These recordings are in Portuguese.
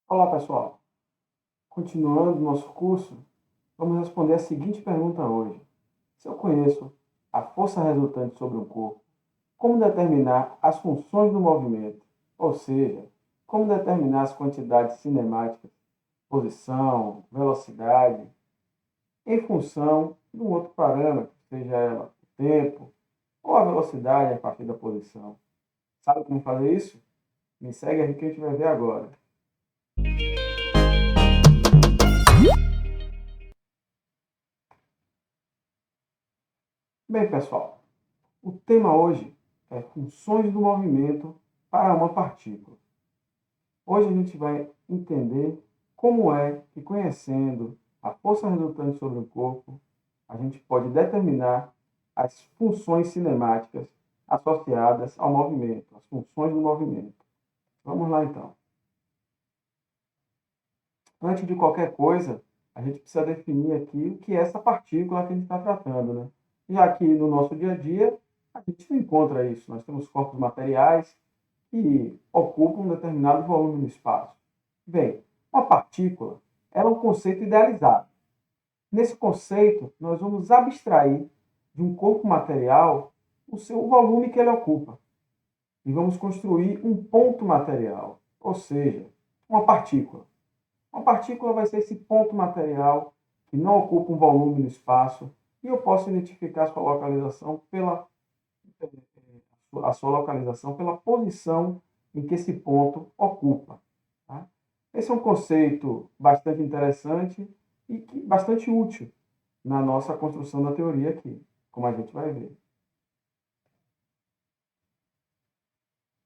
Olá, pessoal. Continuando nosso curso, vamos responder a seguinte pergunta hoje. Se eu conheço a força resultante sobre o corpo, como determinar as funções do movimento? Ou seja, como determinar as quantidades cinemáticas, posição, velocidade, em função de um outro parâmetro, seja ela o tempo ou a velocidade a partir da posição. Sabe como fazer isso? Me segue aí que a gente vai ver agora. Bem, pessoal, o tema hoje é funções do movimento para uma partícula. Hoje a gente vai entender como é que, conhecendo a força resultante sobre o corpo, a gente pode determinar as funções cinemáticas associadas ao movimento, as funções do movimento. Vamos lá então. Antes de qualquer coisa, a gente precisa definir aqui o que é essa partícula que a gente está tratando, né? Já que no nosso dia a dia a gente não encontra isso. Nós temos corpos materiais que ocupam um determinado volume no espaço. Bem, uma partícula é um conceito idealizado. Nesse conceito, nós vamos abstrair de um corpo material o seu volume que ele ocupa e vamos construir um ponto material, ou seja, uma partícula. Uma partícula vai ser esse ponto material que não ocupa um volume no espaço e eu posso identificar a sua localização pela posição em que esse ponto ocupa. Tá? Esse é um conceito bastante interessante e bastante útil na nossa construção da teoria aqui, como a gente vai ver.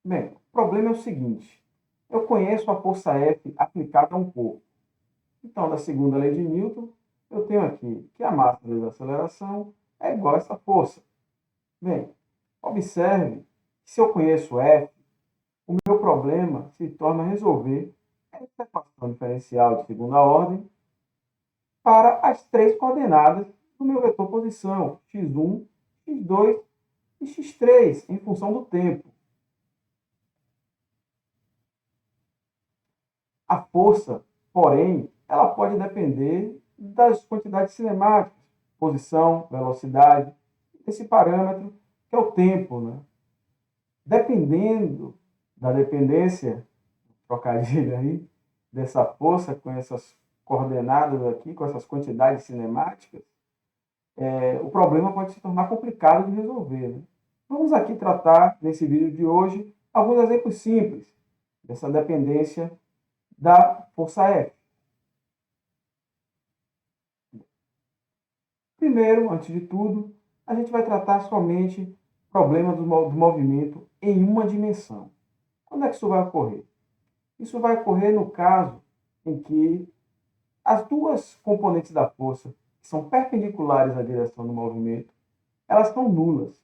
Bem, o problema é o seguinte: eu conheço a força F aplicada a um corpo. Então, da segunda lei de Newton, eu tenho aqui que a massa vezes a aceleração é igual a essa força. Bem, observe que se eu conheço F, o meu problema se torna resolver essa equação diferencial de segunda ordem para as três coordenadas do meu vetor posição, x1, x2 e x3, em função do tempo. A força, porém, ela pode depender das quantidades cinemáticas, posição, velocidade, esse parâmetro que é o tempo. Né? Dependendo da dependência, trocadilho aí, dessa força com essas coordenadas aqui, com essas quantidades cinemáticas, o problema pode se tornar complicado de resolver. Né? Vamos aqui tratar, nesse vídeo de hoje, alguns exemplos simples dessa dependência da força F. Primeiro, antes de tudo, a gente vai tratar somente o problema do movimento em uma dimensão. Quando é que isso vai ocorrer? Isso vai ocorrer no caso em que as duas componentes da força, que são perpendiculares à direção do movimento, elas são nulas.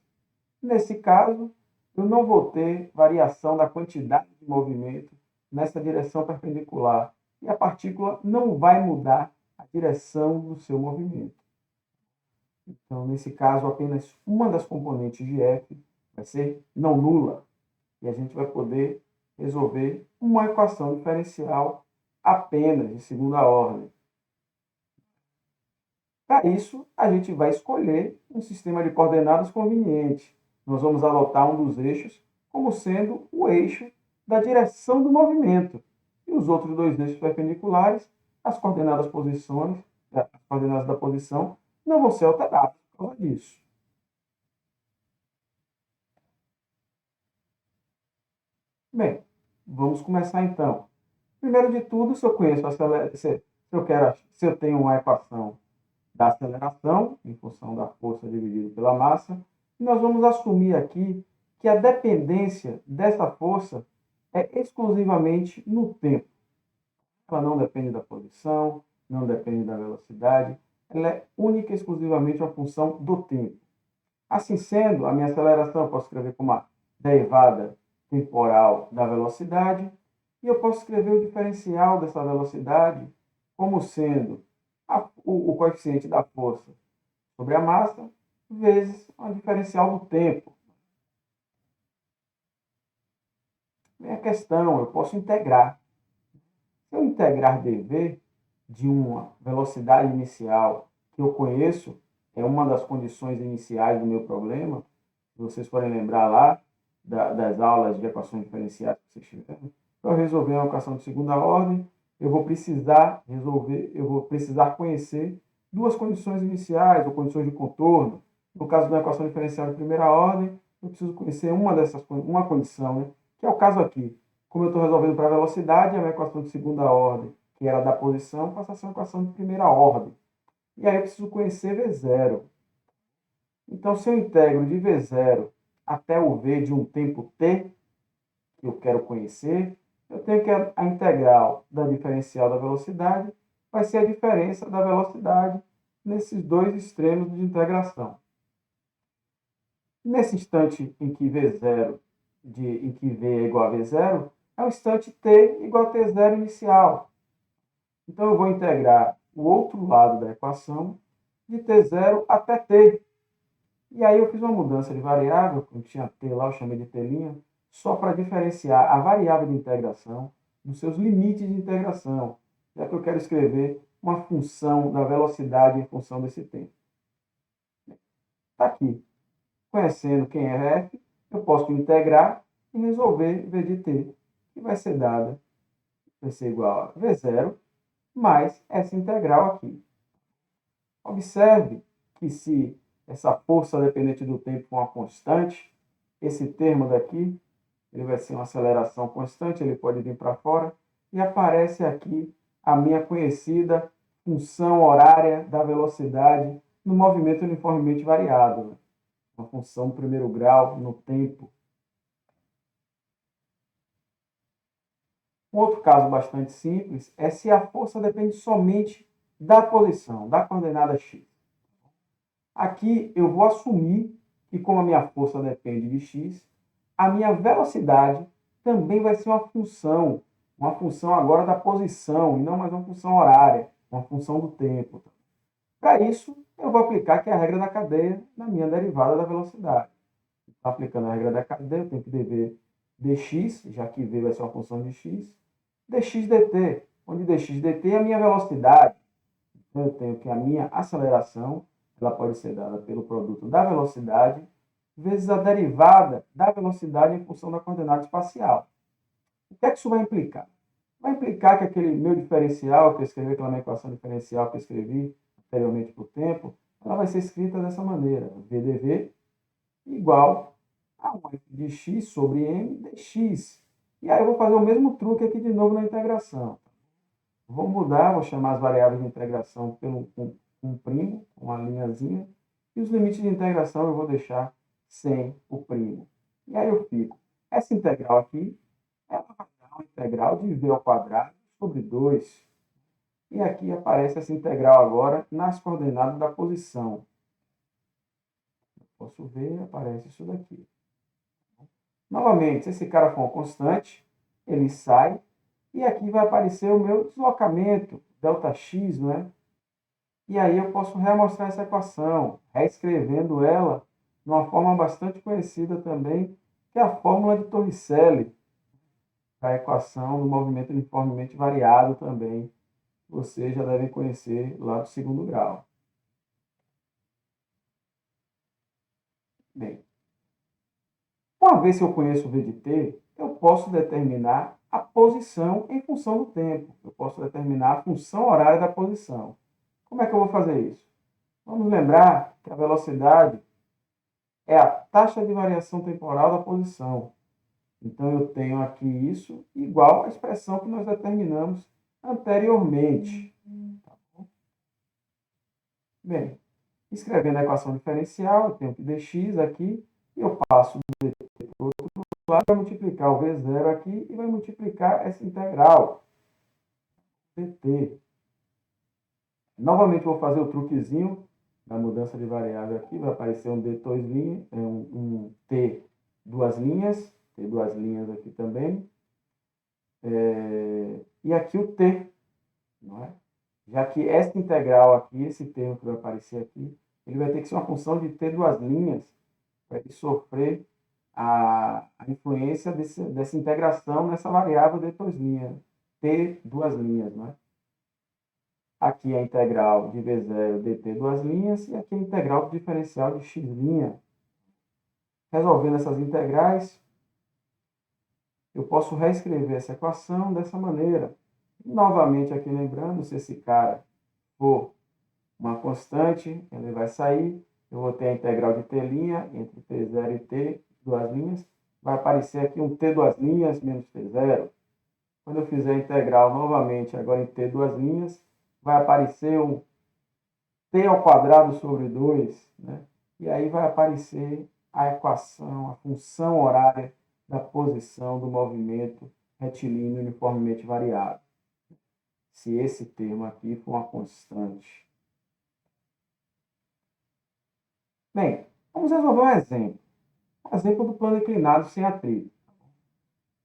Nesse caso, eu não vou ter variação da quantidade de movimento nessa direção perpendicular e a partícula não vai mudar a direção do seu movimento. Então, nesse caso, apenas uma das componentes de F vai ser não nula. E a gente vai poder resolver uma equação diferencial apenas de segunda ordem. Para isso, a gente vai escolher um sistema de coordenadas conveniente. Nós vamos adotar um dos eixos como sendo o eixo da direção do movimento. E os outros dois eixos perpendiculares, as coordenadas da posição, não vão ser alteradas por causa disso. Bem, vamos começar então. Primeiro de tudo, se eu conheço se eu tenho uma equação da aceleração, em função da força dividida pela massa, nós vamos assumir aqui que a dependência dessa força é exclusivamente no tempo. Ela não depende da posição, não depende da velocidade, ela é única e exclusivamente uma função do tempo. Assim sendo, a minha aceleração eu posso escrever como a derivada temporal da velocidade, e eu posso escrever o diferencial dessa velocidade como sendo o coeficiente da força sobre a massa vezes a diferencial do tempo. Minha questão, eu posso integrar. Se eu integrar dv de uma velocidade inicial que eu conheço, é uma das condições iniciais do meu problema, se vocês forem lembrar lá das aulas de equações diferenciais que vocês tiveram, para resolver uma equação de segunda ordem, eu vou precisar conhecer duas condições iniciais ou condições de contorno. No caso de uma equação diferencial de primeira ordem, eu preciso conhecer uma condição, né? Que é o caso aqui. Como eu estou resolvendo para velocidade, é uma equação de segunda ordem, que era da posição, passa a ser uma equação de primeira ordem. E aí eu preciso conhecer V0. Então, se eu integro de V0 até o V de um tempo t, que eu quero conhecer, eu tenho que a integral da diferencial da velocidade vai ser a diferença da velocidade nesses dois extremos de integração. Nesse instante em que V0 em que V é igual a V0, é o instante t igual a t0 inicial. Então, eu vou integrar o outro lado da equação de t0 até t. E aí eu fiz uma mudança de variável, como tinha t lá, eu chamei de t', só para diferenciar a variável de integração dos seus limites de integração, já que eu quero escrever uma função da velocidade em função desse tempo. Está aqui. Conhecendo quem é f, eu posso integrar e resolver v de t, que vai ser igual a v0 mais essa integral aqui. Observe que se essa força dependente do tempo for uma constante, esse termo daqui, ele vai ser uma aceleração constante, ele pode vir para fora, e aparece aqui a minha conhecida função horária da velocidade no movimento uniformemente variado, né? Uma função do primeiro grau no tempo. Um outro caso bastante simples é se a força depende somente da posição, da coordenada x. Aqui eu vou assumir que, como a minha força depende de x, a minha velocidade também vai ser uma função agora da posição, e não mais uma função horária, uma função do tempo. Para isso, eu vou aplicar aqui a regra da cadeia na minha derivada da velocidade. Aplicando a regra da cadeia, eu tenho que dever dx, já que v vai ser uma função de x, dx dt, onde dx dt é a minha velocidade. Então, eu tenho que a minha aceleração ela pode ser dada pelo produto da velocidade vezes a derivada da velocidade em função da coordenada espacial. O que é que isso vai implicar? Vai implicar que aquele meu diferencial, que eu escrevi, aquela minha equação diferencial que eu escrevi anteriormente para o tempo, ela vai ser escrita dessa maneira, v dv igual a 1 de x sobre m dx. E aí eu vou fazer o mesmo truque aqui de novo na integração. Vou mudar, vou chamar as variáveis de integração pelo um primo, uma linhazinha, e os limites de integração eu vou deixar sem o primo. E aí eu fico, essa integral aqui, ela vai dar uma integral de v ao quadrado sobre 2. E aqui aparece essa integral agora nas coordenadas da posição. Eu posso ver, aparece isso daqui. Novamente, se esse cara for uma constante, ele sai, e aqui vai aparecer o meu deslocamento, ΔX, não é? E aí eu posso reamostrar essa equação, reescrevendo ela de uma forma bastante conhecida também, que é a fórmula de Torricelli, a equação do movimento uniformemente variado também. Vocês já devem conhecer lá do segundo grau. Bem, uma vez que eu conheço o V de t, eu posso determinar a posição em função do tempo. Eu posso determinar a função horária da posição. Como é que eu vou fazer isso? Vamos lembrar que a velocidade é a taxa de variação temporal da posição. Então, eu tenho aqui isso igual à expressão que nós determinamos anteriormente. Tá bom? Bem, escrevendo a equação diferencial, eu tenho que dx aqui, e eu passo do dt para o outro lado, vai multiplicar o v0 aqui e vai multiplicar essa integral, dt. Novamente, vou fazer o truquezinho da mudança de variável aqui, vai aparecer um D2 um T duas linhas, tem duas linhas aqui também, e aqui o T, não é? Já que esta integral aqui, esse termo que vai aparecer aqui, ele vai ter que ser uma função de T duas linhas, para ele sofrer a influência dessa integração nessa variável D2', t duas linhas, né? Aqui é a integral de v0 dt duas linhas, e aqui é a integral do diferencial de x'. Resolvendo essas integrais, eu posso reescrever essa equação dessa maneira. Novamente aqui lembrando, se esse cara for uma constante, ele vai sair. Eu vou ter a integral de t' entre t0 e t duas linhas. Vai aparecer aqui um t duas linhas menos t0. Quando eu fizer a integral novamente, agora em t duas linhas, vai aparecer um t ao quadrado sobre 2, né? E aí vai aparecer a equação, a função horária da posição do movimento retilíneo uniformemente variável. Se esse termo aqui for uma constante. Bem, vamos resolver um exemplo. Um exemplo do plano inclinado sem atrito.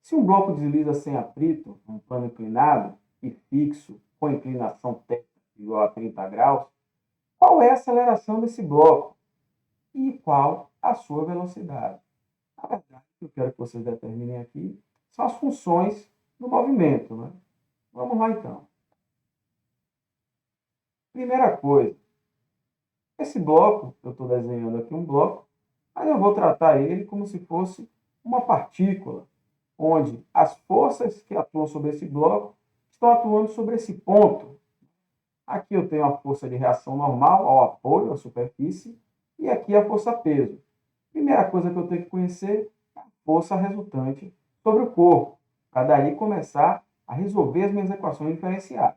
Se um bloco desliza sem atrito, um plano inclinado e fixo, com inclinação θ igual a 30 graus, qual é a aceleração desse bloco e qual a sua velocidade? Na verdade, o que eu quero que vocês determinem aqui são as funções do movimento, né? Vamos lá, então. Primeira coisa, esse bloco, eu estou desenhando aqui um bloco, mas eu vou tratar ele como se fosse uma partícula, onde as forças que atuam sobre esse bloco estão atuando sobre esse ponto. Aqui eu tenho a força de reação normal ao apoio à superfície e aqui a força peso. Primeira coisa que eu tenho que conhecer é a força resultante sobre o corpo, para daí começar a resolver as minhas equações diferenciais.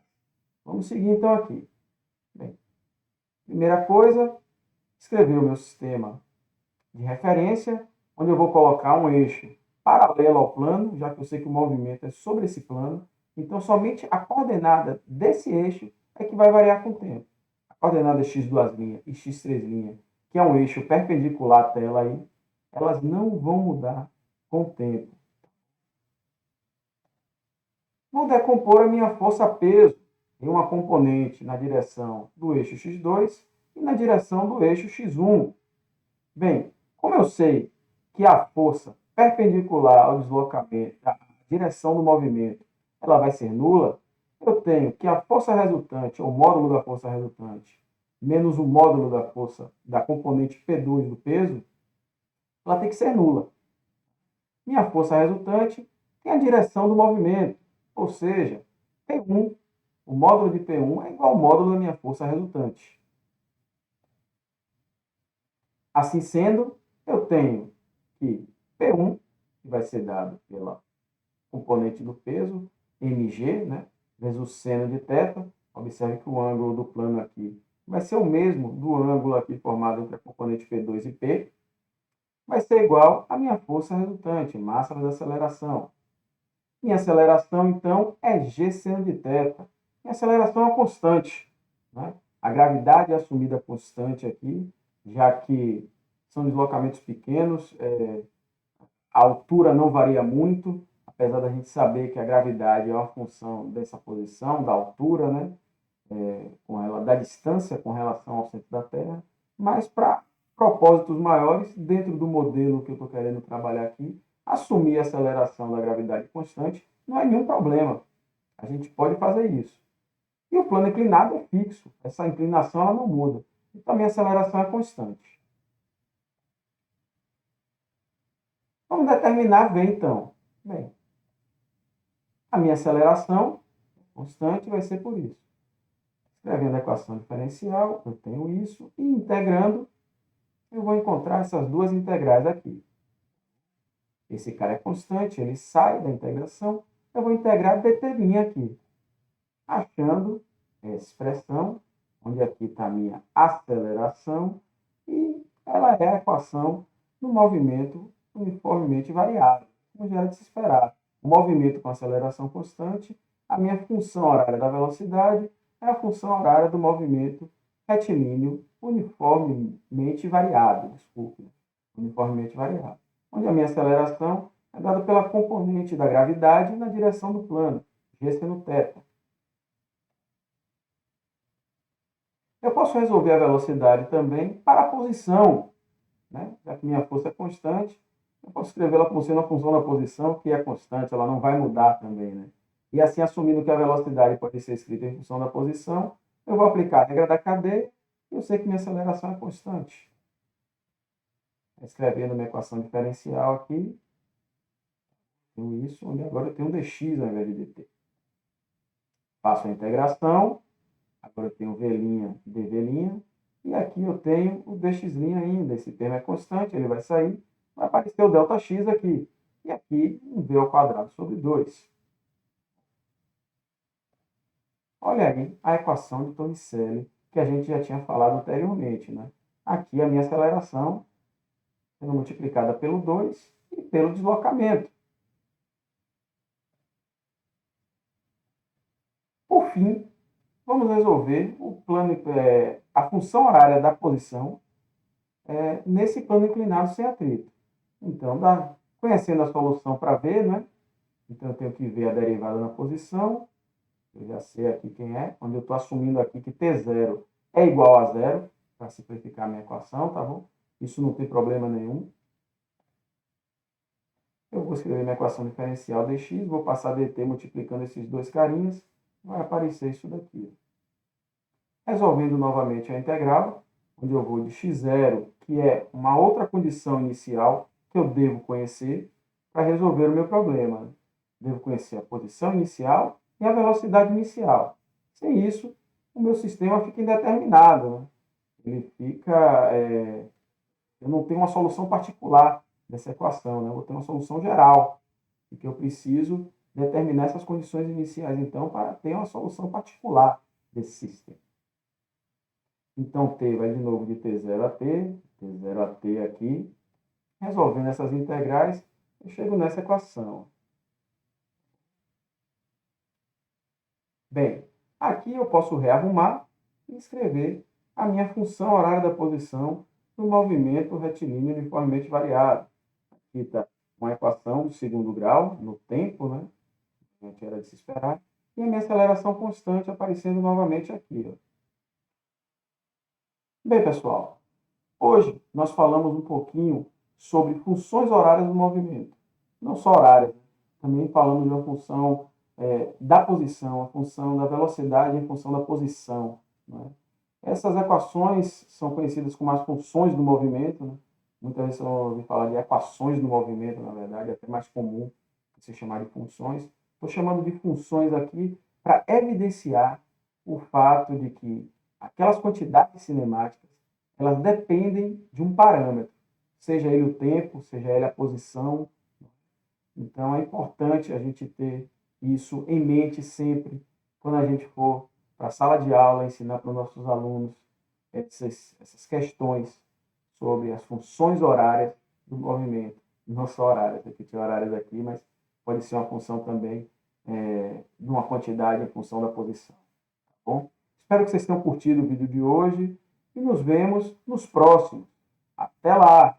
Vamos seguir então aqui. Bem, primeira coisa, escrever o meu sistema de referência, onde eu vou colocar um eixo paralelo ao plano, já que eu sei que o movimento é sobre esse plano. Então, somente a coordenada desse eixo é que vai variar com o tempo. A coordenada x duas linhas e x três linhas, que é um eixo perpendicular à tela aí, elas não vão mudar com o tempo. Vou decompor a minha força-peso em uma componente na direção do eixo x2 e na direção do eixo x1. Bem, como eu sei que a força perpendicular ao deslocamento, a direção do movimento, ela vai ser nula, eu tenho que a força resultante, ou módulo da força resultante, menos o módulo da força da componente P2 do peso, ela tem que ser nula. Minha força resultante tem a direção do movimento, ou seja, P1, o módulo de P1 é igual ao módulo da minha força resultante. Assim sendo, eu tenho que P1, que vai ser dado pela componente do peso, mg, né, vezes o seno de θ. Observe que o ângulo do plano aqui vai ser o mesmo do ângulo aqui formado entre a componente P2 e P, vai ser igual à minha força resultante, massa da aceleração. Minha aceleração, então, é g seno de θ. Minha aceleração é uma constante, né? A gravidade é assumida constante aqui, já que são deslocamentos pequenos, a altura não varia muito, apesar da gente saber que a gravidade é uma função dessa posição, da altura, né? Com ela, da distância com relação ao centro da Terra, mas para propósitos maiores, dentro do modelo que eu estou querendo trabalhar aqui, assumir a aceleração da gravidade constante não é nenhum problema. A gente pode fazer isso. E o plano inclinado é fixo, essa inclinação ela não muda. Então, a minha aceleração é constante. Vamos determinar V, então. Bem, a minha aceleração constante vai ser por isso. Escrevendo a equação diferencial, eu tenho isso, e integrando, eu vou encontrar essas duas integrais aqui. Esse cara é constante, ele sai da integração, eu vou integrar dt' aqui, achando essa expressão, onde aqui está a minha aceleração, e ela é a equação do movimento uniformemente variável, como já era de se esperar. O movimento com aceleração constante, a minha função horária da velocidade é a função horária do movimento retilíneo uniformemente variável, desculpe, uniformemente variável, onde a minha aceleração é dada pela componente da gravidade na direção do plano, g seno θ. Eu posso resolver a velocidade também para a posição, né? Já que minha força é constante, eu posso escrevê-la como sendo a função da posição, que é constante, ela não vai mudar também, né? E assim, assumindo que a velocidade pode ser escrita em função da posição, eu vou aplicar a regra da cadeia e eu sei que minha aceleração é constante. Escrevendo minha equação diferencial aqui, tenho isso, onde agora eu tenho um dx ao invés de dt. Faço a integração, agora eu tenho v' e dv', e aqui eu tenho o dx' ainda. Esse termo é constante, ele vai sair, vai aparecer o ΔX aqui. E aqui um v ao quadrado sobre 2. Olha aí a equação de Torricelli, que a gente já tinha falado anteriormente, né? Aqui a minha aceleração sendo multiplicada pelo 2 e pelo deslocamento. Por fim, vamos resolver o plano, a função horária da posição nesse plano inclinado sem atrito. Então, conhecendo a solução para V, né? Então, eu tenho que ver a derivada na posição. Eu já sei aqui quem é, onde eu estou assumindo aqui que T0 é igual a zero, para simplificar a minha equação, tá bom? Isso não tem problema nenhum. Eu vou escrever minha equação diferencial dx, vou passar dt multiplicando esses dois carinhas, vai aparecer isso daqui. Resolvendo novamente a integral, onde eu vou de x0, que é uma outra condição inicial que eu devo conhecer para resolver o meu problema. Devo conhecer a posição inicial e a velocidade inicial. Sem isso, o meu sistema fica indeterminado, né? Ele fica... eu não tenho uma solução particular dessa equação, né? Eu vou ter uma solução geral, e que eu preciso determinar essas condições iniciais, então, para ter uma solução particular desse sistema. Então, t vai de novo de t0 a t0 a t aqui. Resolvendo essas integrais, eu chego nessa equação. Bem, aqui eu posso rearrumar e escrever a minha função horária da posição do movimento retilíneo uniformemente variado. Aqui está uma equação do segundo grau, no tempo, né? A gente era de se esperar. E a minha aceleração constante aparecendo novamente aqui. Ó. Bem, pessoal, hoje nós falamos um pouquinho sobre funções horárias do movimento. Não só horárias, né? Também falamos de uma função da posição, a função da velocidade em função da posição. Né? Essas equações são conhecidas como as funções do movimento. Né? Muitas vezes você ouve falar de equações do movimento, na verdade, é até mais comum se chamar de funções. Estou chamando de funções aqui para evidenciar o fato de que aquelas quantidades cinemáticas elas dependem de um parâmetro, seja ele o tempo, seja ele a posição. Então, é importante a gente ter isso em mente sempre, quando a gente for para a sala de aula ensinar para os nossos alunos essas questões sobre as funções horárias do movimento. Não só horárias, repetir horárias aqui, mas pode ser uma função também de uma quantidade em função da posição. Tá bom? Espero que vocês tenham curtido o vídeo de hoje e nos vemos nos próximos. Até lá!